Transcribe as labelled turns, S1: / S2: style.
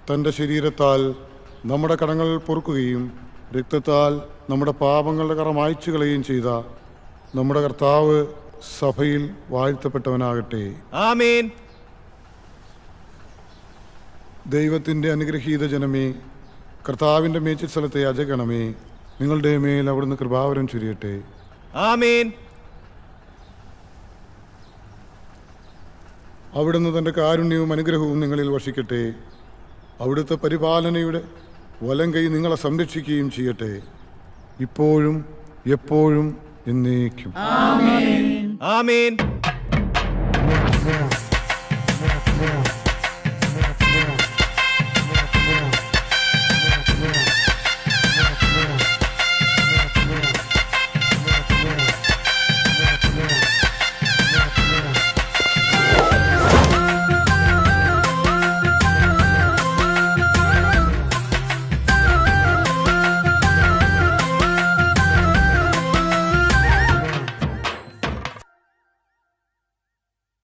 S1: തൻ്റെ ശരീരത്താൽ നമ്മുടെ കടങ്ങൾ പൊറുക്കുകയും രക്തത്താൽ നമ്മുടെ പാപങ്ങളുടെ കറ മായ്ച്ചു കളയുകയും ചെയ്ത നമ്മുടെ കർത്താവ് സഭയിൽ വാഴ്ത്തപ്പെട്ടവനാകട്ടെ.
S2: ആമേൻ.
S1: ദൈവത്തിൻ്റെ അനുഗ്രഹീത ജനമേ, കർത്താവിൻ്റെ മേച്ചിൽ സ്ഥലത്തെ യാചകണമേ, നിങ്ങളുടെ മേൽ അവിടുന്ന് കൃപാവരം ചൊരിയട്ടെ.
S2: ആമേൻ.
S1: അവിടുന്ന് തൻ്റെ കാരുണ്യവും അനുഗ്രഹവും നിങ്ങളിൽ വർഷിക്കട്ടെ. അവിടുത്തെ പരിപാലനയുടെ വലം കൈ നിങ്ങളെ സംരക്ഷിക്കുകയും ചെയ്യട്ടെ, ഇപ്പോഴും എപ്പോഴും എന്നേക്കും.
S2: ആമേൻ.